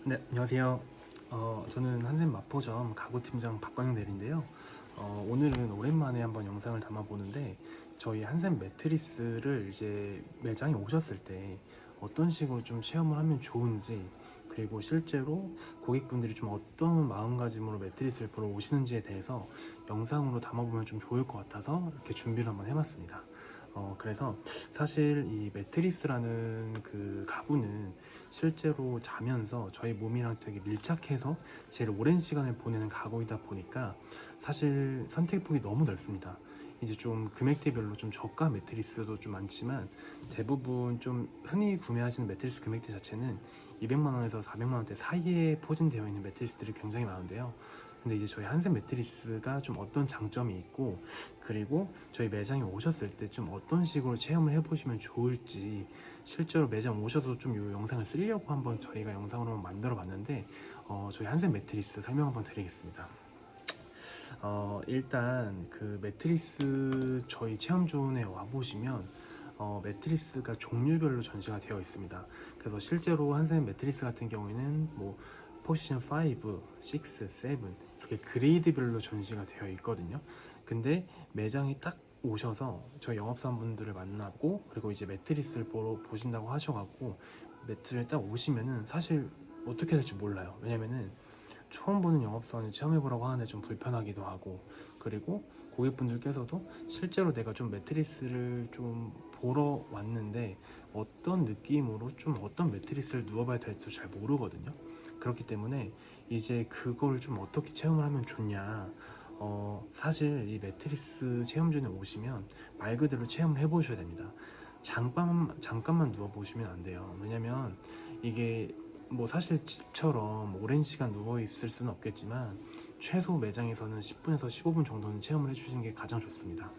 네, 안녕하세요. 저는 한샘 마포점 가구팀장 박광영 대리인데요. 오늘은 오랜만에 한번 영상을 담아보는데 저희 한샘 매트리스를 이제 매장에 오셨을 때 어떤 식으로 좀 체험을 하면 좋은지, 그리고 실제로 고객분들이 좀 어떤 마음가짐으로 매트리스를 보러 오시는지에 대해서 영상으로 담아보면 좀 좋을 것 같아서 이렇게 준비를 한번 해봤습니다. 그래서 사실 이 매트리스라는 그 가구는 실제로 자면서 저희 몸이랑 되게 밀착해서 제일 오랜 시간을 보내는 가구이다 보니까 사실 선택폭이 너무 넓습니다. 이제 좀 금액대별로 좀 저가 매트리스도 좀 많지만 대부분 좀 흔히 구매하시는 매트리스 금액대 자체는 200만 원에서 400만 원대 사이에 포진되어 있는 매트리스들이 굉장히 많은데요. 근데 이제 저희 한샘 매트리스가 좀 어떤 장점이 있고, 그리고 저희 매장에 오셨을 때 좀 어떤 식으로 체험을 해보시면 좋을지, 실제로 매장 오셔서 좀 이 영상을 쓰려고 한번 저희가 영상으로 만들어 봤는데, 저희 한샘 매트리스 설명 한번 드리겠습니다. 일단 그 매트리스 저희 체험존에 와보시면 매트리스가 종류별로 전시가 되어 있습니다. 그래서 실제로 한샘 매트리스 같은 경우에는 뭐 포지션 5, 6, 7 이렇게 그레이드별로 전시가 되어 있거든요. 근데 매장에 딱 오셔서 저희 영업사원분들을 만나고, 그리고 이제 매트리스를 보러 보신다고 하셔갖고 매트를 딱 오시면은 사실 어떻게 될지 몰라요. 왜냐면은 처음 보는 영업사원을 체험해보라고 하는데 좀 불편하기도 하고, 그리고 고객분들께서도 실제로 내가 좀 매트리스를 좀 보러 왔는데 어떤 느낌으로 좀 어떤 매트리스를 누워봐야 될지 잘 모르거든요. 그렇기 때문에 이제 그걸 좀 어떻게 체험을 하면 좋냐, 사실 이 매트리스 체험존에 오시면 말 그대로 체험을 해보셔야 됩니다. 잠깐만 누워보시면 안 돼요. 왜냐면 이게 뭐 사실 집처럼 오랜 시간 누워 있을 수는 없겠지만 최소 매장에서는 10분에서 15분 정도는 체험을 해주시는 게 가장 좋습니다.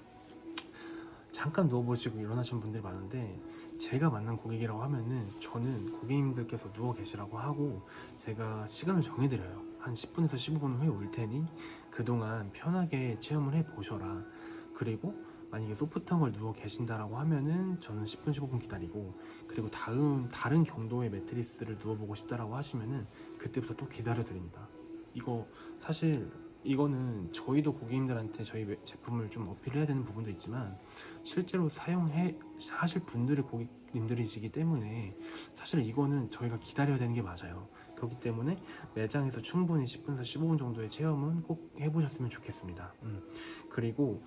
잠깐 누워보시고 일어나시는 분들이 많은데, 제가 만난 고객이라고 하면은 저는 고객님들께서 누워 계시라고 하고 제가 시간을 정해드려요. 한 10분에서 15분 후에 올 테니 그동안 편하게 체험을 해 보셔라. 그리고 만약에 소프트한 걸 누워 계신다라고 하면은 저는 10분 15분 기다리고, 그리고 다른 경도의 매트리스를 누워보고 싶다라고 하시면은 그때부터 또 기다려 드립니다. 이거 사실 이거는 저희도 고객님들한테 저희 제품을 좀 어필해야 되는 부분도 있지만 실제로 사용해 하실 분들이 고객님들이시기 때문에 사실 이거는 저희가 기다려야 되는 게 맞아요. 그렇기 때문에 매장에서 충분히 10분에서 15분 정도의 체험은 꼭 해보셨으면 좋겠습니다. 그리고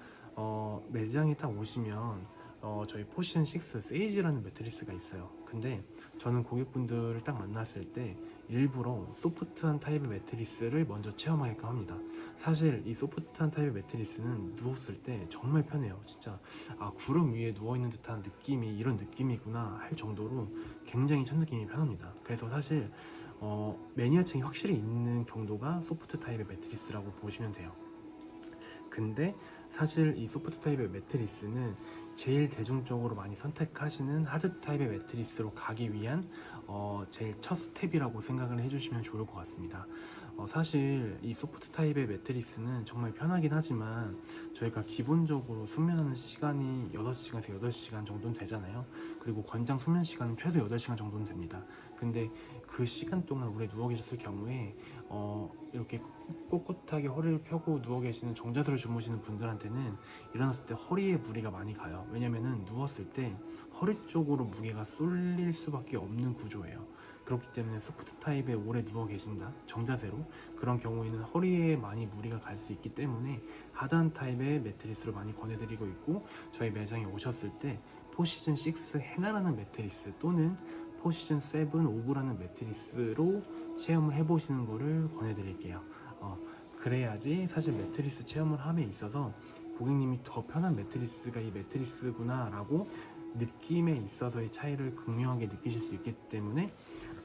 매장에 딱 오시면 저희 포지션 6 세이지라는 매트리스가 있어요. 근데 저는 고객분들을 딱 만났을 때 일부러 소프트한 타입의 매트리스를 먼저 체험하게끔 합니다. 사실 이 소프트한 타입의 매트리스는 누웠을 때 정말 편해요. 진짜 구름 위에 누워있는 듯한 느낌이 이런 느낌이구나 할 정도로 굉장히 첫 느낌이 편합니다. 그래서 사실 매니아층이 확실히 있는 경도가 소프트 타입의 매트리스라고 보시면 돼요. 근데 사실 이 소프트 타입의 매트리스는 제일 대중적으로 많이 선택하시는 하드 타입의 매트리스로 가기 위한 제일 첫 스텝이라고 생각을 해주시면 좋을 것 같습니다. 사실 이 소프트 타입의 매트리스는 정말 편하긴 하지만 저희가 기본적으로 숙면하는 시간이 6시간에서 8시간 정도는 되잖아요. 그리고 권장 숙면 시간은 최소 8시간 정도는 됩니다. 근데 그 시간 동안 오래 누워 계셨을 경우에 이렇게 꼿꼿하게 허리를 펴고 누워 계시는 정자세로 주무시는 분들한테는 일어났을 때 허리에 무리가 많이 가요. 왜냐면은 누웠을 때 허리 쪽으로 무게가 쏠릴 수밖에 없는 구조예요. 그렇기 때문에 소프트 타입에 오래 누워 계신다, 정자세로, 그런 경우에는 허리에 많이 무리가 갈 수 있기 때문에 하단 타입의 매트리스를 많이 권해드리고 있고, 저희 매장에 오셨을 때 포시즌 6 헤나라는 매트리스 또는 포시즌 7 오브라는 매트리스로 체험을 해보시는 것을 권해드릴게요. 그래야지 사실 매트리스 체험을 함에 있어서 고객님이 더 편한 매트리스가 이 매트리스구나 라고 느낌에 있어서의 차이를 극명하게 느끼실 수 있기 때문에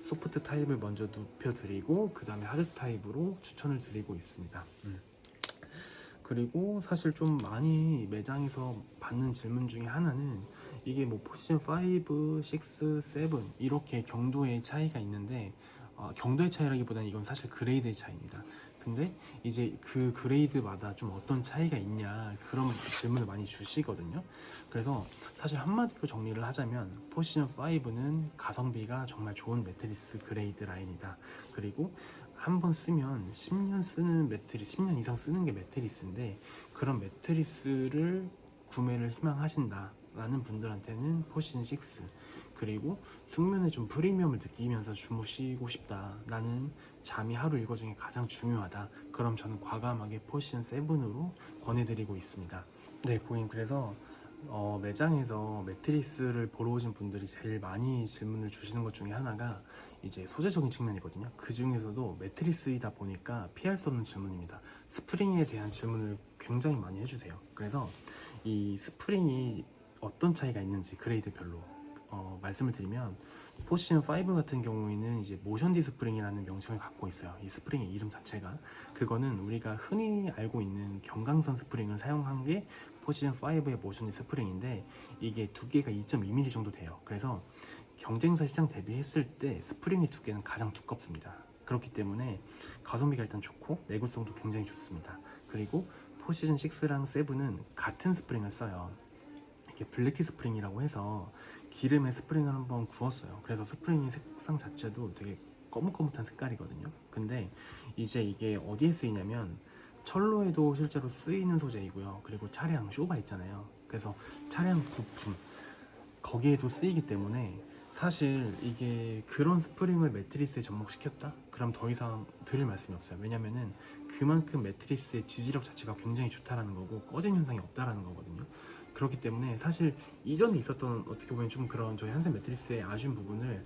소프트 타입을 먼저 눕혀드리고 그 다음에 하드 타입으로 추천을 드리고 있습니다. 그리고 사실 좀 많이 매장에서 받는 질문 중에 하나는 이게 뭐 포지션 5, 6, 7 이렇게 경도의 차이가 있는데, 경도의 차이라기보다는 이건 사실 그레이드의 차이입니다. 근데 이제 그 그레이드마다 좀 어떤 차이가 있냐 그런 질문을 많이 주시거든요. 그래서 사실 한마디로 정리를 하자면 포지션 5는 가성비가 정말 좋은 매트리스 그레이드 라인이다. 그리고 한 번 쓰면 10년 쓰는 매트리스, 10년 이상 쓰는 게 매트리스인데 그런 매트리스를 구매를 희망하신다 라는 분들한테는 포지션 6, 그리고 숙면에 좀 프리미엄을 느끼면서 주무시고 싶다, 나는 잠이 하루 일과 중에 가장 중요하다, 그럼 저는 과감하게 포지션 7으로 권해드리고 있습니다. 네, 고객님, 그래서 매장에서 매트리스를 보러 오신 분들이 제일 많이 질문을 주시는 것 중에 하나가 이제 소재적인 측면이거든요. 그 중에서도 매트리스이다 보니까 피할 수 없는 질문입니다. 스프링에 대한 질문을 굉장히 많이 해주세요. 그래서 이 스프링이 어떤 차이가 있는지 그레이드별로 말씀을 드리면, 포지션 5 같은 경우에는 이제 모션 디스프링이라는 명칭을 갖고 있어요. 이 스프링의 이름 자체가, 그거는 우리가 흔히 알고 있는 경강선 스프링을 사용한 게 포지션 5의 모션 디스프링인데, 이게 두께가 2.2mm 정도 돼요. 그래서 경쟁사 시장 대비했을 때 스프링의 두께는 가장 두껍습니다. 그렇기 때문에 가성비가 일단 좋고 내구성도 굉장히 좋습니다. 그리고 포지션 6랑 7은 같은 스프링을 써요. 이게 블랙티 스프링이라고 해서 기름에 스프링을 한번 구웠어요. 그래서 스프링의 색상 자체도 되게 거뭇거뭇한 색깔이거든요. 근데 이제 이게 어디에 쓰이냐면 철로에도 실제로 쓰이는 소재이고요. 그리고 차량 쇼바 있잖아요. 그래서 차량 부품 거기에도 쓰이기 때문에 사실 이게 그런 스프링을 매트리스에 접목시켰다? 그럼 더 이상 드릴 말씀이 없어요. 왜냐면은 그만큼 매트리스의 지지력 자체가 굉장히 좋다라는 거고 꺼진 현상이 없다라는 거거든요. 그렇기 때문에 사실 이전에 있었던 어떻게 보면 좀 그런 저희 한센 매트리스의 아쉬운 부분을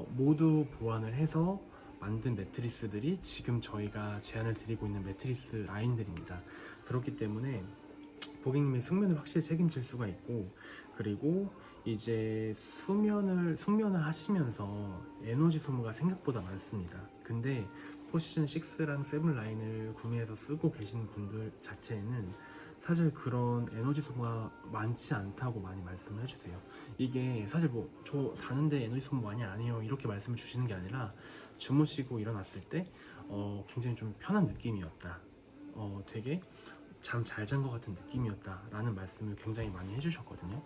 모두 보완을 해서 만든 매트리스들이 지금 저희가 제안을 드리고 있는 매트리스 라인들입니다. 그렇기 때문에 고객님의 숙면을 확실히 책임질 수가 있고, 그리고 이제 숙면을 하시면서 에너지 소모가 생각보다 많습니다. 근데 포지션 6랑 7 라인을 구매해서 쓰고 계시는 분들 자체는 사실 그런 에너지 소모가 많지 않다고 많이 말씀을 해주세요. 이게 사실 뭐 저 사는데 에너지 소모 많이 안 해요 이렇게 말씀을 주시는 게 아니라, 주무시고 일어났을 때 굉장히 좀 편한 느낌이었다, 되게 잠 잘 잔 것 같은 느낌이었다 라는 말씀을 굉장히 많이 해주셨거든요.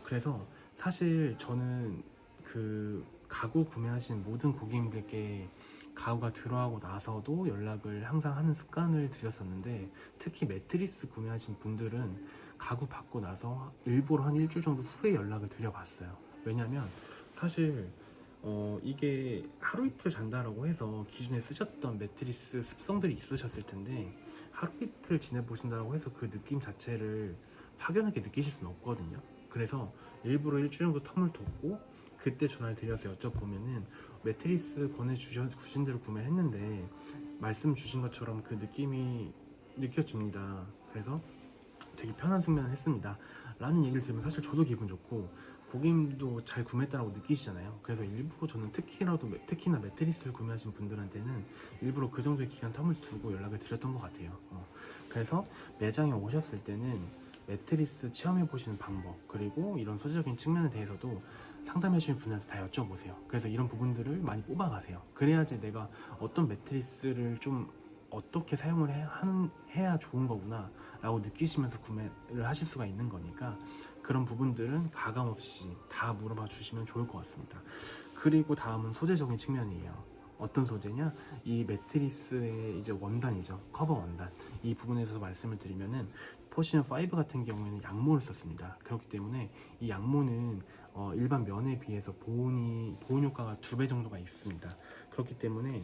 그래서 사실 저는 그 가구 구매하신 모든 고객님들께 가구가 들어가고 나서도 연락을 항상 하는 습관을 들였었는데, 특히 매트리스 구매하신 분들은 가구 받고 나서 일부러 한 일주일 정도 후에 연락을 드려봤어요. 왜냐면 사실 이게 하루 이틀 잔다라고 해서 기존에 쓰셨던 매트리스 습성들이 있으셨을 텐데, 하루 이틀 지내보신다고 해서 그 느낌 자체를 확연하게 느끼실 수는 없거든요. 그래서 일부러 일주일 정도 텀을 뒀고 그때 전화를 드려서 여쭤보면은 매트리스 권해주신 대로 구매를 했는데 말씀 주신 것처럼 그 느낌이 느껴집니다. 그래서 되게 편한 숙면을 했습니다 라는 얘기를 들으면 사실 저도 기분 좋고 고객님도 잘 구매했다고 느끼시잖아요. 그래서 일부러 저는 특히나 매트리스를 구매하신 분들한테는 일부러 그 정도의 기간 텀을 두고 연락을 드렸던 것 같아요. 그래서 매장에 오셨을 때는 매트리스 체험해 보시는 방법, 그리고 이런 소재적인 측면에 대해서도 상담해 주신 분한테 다 여쭤보세요. 그래서 이런 부분들을 많이 뽑아가세요. 그래야지 내가 어떤 매트리스를 좀 어떻게 사용을 해야 좋은 거구나 라고 느끼시면서 구매를 하실 수가 있는 거니까, 그런 부분들은 가감없이 다 물어봐 주시면 좋을 것 같습니다. 그리고 다음은 소재적인 측면이에요. 어떤 소재냐? 이 매트리스의 이제 원단이죠. 커버 원단. 이 부분에서 말씀을 드리면은 포지션 5 같은 경우에는 양모를 썼습니다. 그렇기 때문에 이 양모는 일반 면에 비해서 보온 효과가 2배 정도가 있습니다. 그렇기 때문에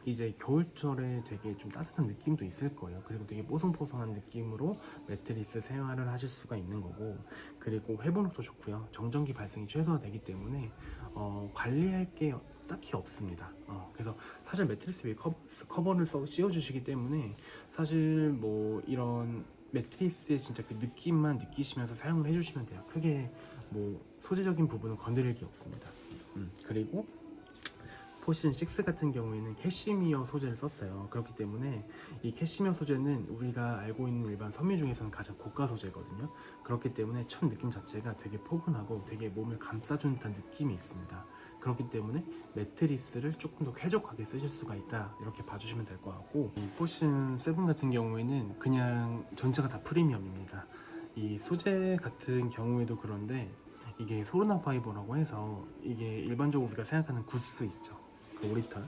이제 겨울철에 되게 좀 따뜻한 느낌도 있을 거예요. 그리고 되게 뽀송뽀송한 느낌으로 매트리스 생활을 하실 수가 있는 거고, 그리고 회복력도 좋고요. 정전기 발생이 최소화되기 때문에 관리할 게 딱히 없습니다. 그래서 사실 매트리스 위에 커버를 씌워주시기 때문에 사실 뭐 이런 매트리스의 진짜 그 느낌만 느끼시면서 사용을 해주시면 돼요. 크게 뭐 소재적인 부분은 건드릴 게 없습니다. 그리고 포지션 6 같은 경우에는 캐시미어 소재를 썼어요. 그렇기 때문에 이 캐시미어 소재는 우리가 알고 있는 일반 섬유 중에서는 가장 고가 소재거든요. 그렇기 때문에 첫 느낌 자체가 되게 포근하고 되게 몸을 감싸주는 듯한 느낌이 있습니다. 그렇기 때문에 매트리스를 조금 더 쾌적하게 쓰실 수가 있다, 이렇게 봐주시면 될 것 같고, 이 포션 7 같은 경우에는 그냥 전체가 다 프리미엄입니다. 이 소재 같은 경우에도 그런데 이게 소르나 파이버라고 해서 이게 일반적으로 우리가 생각하는 구스 있죠, 그 오리털,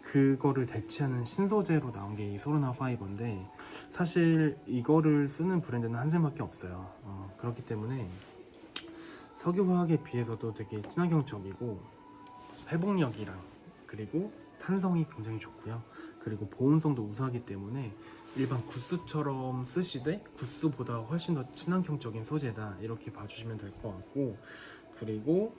그거를 대체하는 신소재로 나온 게 이 소르나 파이버인데, 사실 이거를 쓰는 브랜드는 한샘밖에 없어요. 그렇기 때문에 석유화학에 비해서도 되게 친환경적이고 회복력이랑 그리고 탄성이 굉장히 좋고요. 그리고 보온성도 우수하기 때문에 일반 구스처럼 쓰시되 구스보다 훨씬 더 친환경적인 소재다, 이렇게 봐주시면 될 것 같고, 그리고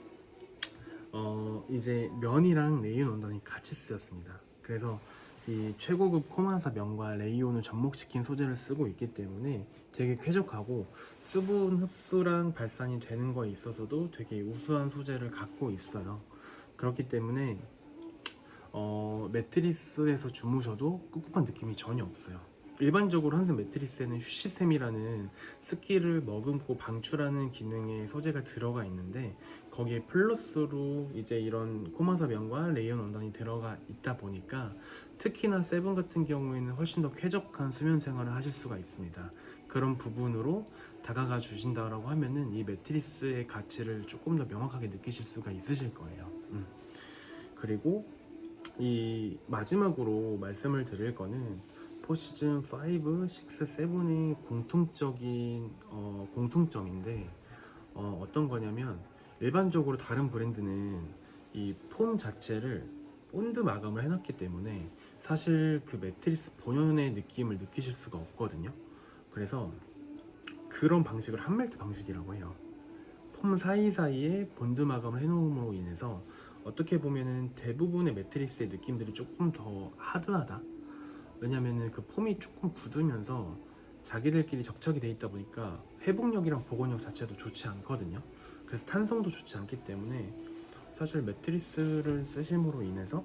이제 면이랑 레이온 원단이 같이 쓰였습니다. 그래서 이 최고급 코마사 면과 레이온을 접목시킨 소재를 쓰고 있기 때문에 되게 쾌적하고 수분 흡수랑 발산이 되는 거에 있어서도 되게 우수한 소재를 갖고 있어요. 그렇기 때문에 매트리스에서 주무셔도 꿉꿉한 느낌이 전혀 없어요. 일반적으로 한샘 매트리스에는 휴시샘이라는 습기를 머금고 방출하는 기능의 소재가 들어가 있는데, 거기에 플러스로 이제 이런 코마사 면과 레이온 원단이 들어가 있다 보니까 특히나 세븐 같은 경우에는 훨씬 더 쾌적한 수면 생활을 하실 수가 있습니다. 그런 부분으로 다가가 주신다라고 하면은 이 매트리스의 가치를 조금 더 명확하게 느끼실 수가 있으실 거예요. 그리고 이 마지막으로 말씀을 드릴 거는 포시즌 5, 6, 7의 공통적인 공통점인데, 어떤 거냐면 일반적으로 다른 브랜드는 이 폼 자체를 본드 마감을 해놨기 때문에 사실 그 매트리스 본연의 느낌을 느끼실 수가 없거든요. 그래서 그런 방식을 한멜트 방식이라고 해요. 폼 사이사이에 본드 마감을 해놓음으로 인해서 어떻게 보면은 대부분의 매트리스의 느낌들이 조금 더 하드하다. 왜냐면은 그 폼이 조금 굳으면서 자기들끼리 접착이 돼 있다 보니까 회복력이랑 복원력 자체도 좋지 않거든요. 그래서 탄성도 좋지 않기 때문에 사실 매트리스를 쓰심으로 인해서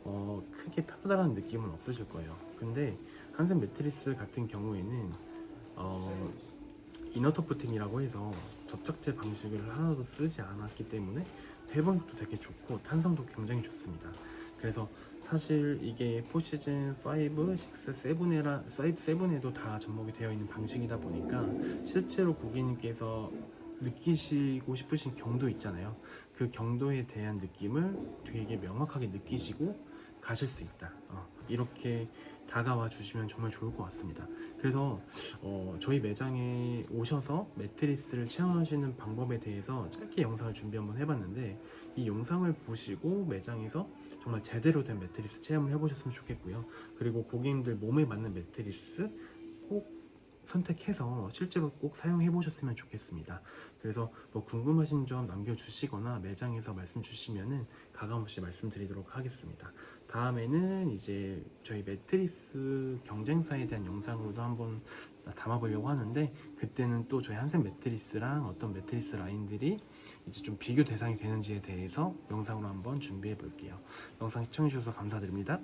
크게 편하다는 느낌은 없으실 거예요. 근데 한샘 매트리스 같은 경우에는 이너 터프팅이라고 해서 접착제 방식을 하나도 쓰지 않았기 때문에 회복력도 되게 좋고 탄성도 굉장히 좋습니다. 그래서 사실 이게 포시즌 5, 6, 7에도 다 접목이 되어 있는 방식이다 보니까 실제로 고객님께서 느끼시고 싶으신 경도 있잖아요. 그 경도에 대한 느낌을 되게 명확하게 느끼시고 가실 수 있다. 이렇게 다가와 주시면 정말 좋을 것 같습니다. 그래서 저희 매장에 오셔서 매트리스를 체험하시는 방법에 대해서 짧게 영상을 준비 한번 해봤는데, 이 영상을 보시고 매장에서 정말 제대로 된 매트리스 체험을 해보셨으면 좋겠고요. 그리고 고객님들 몸에 맞는 매트리스 꼭 선택해서 실제로 꼭 사용해 보셨으면 좋겠습니다. 그래서 뭐 궁금하신 점 남겨주시거나 매장에서 말씀 주시면은 가감없이 말씀드리도록 하겠습니다. 다음에는 이제 저희 매트리스 경쟁사에 대한 영상으로도 한번 담아보려고 하는데, 그때는 또 저희 한샘 매트리스랑 어떤 매트리스 라인들이 이제 좀 비교 대상이 되는지에 대해서 영상으로 한번 준비해 볼게요. 영상 시청해 주셔서 감사드립니다.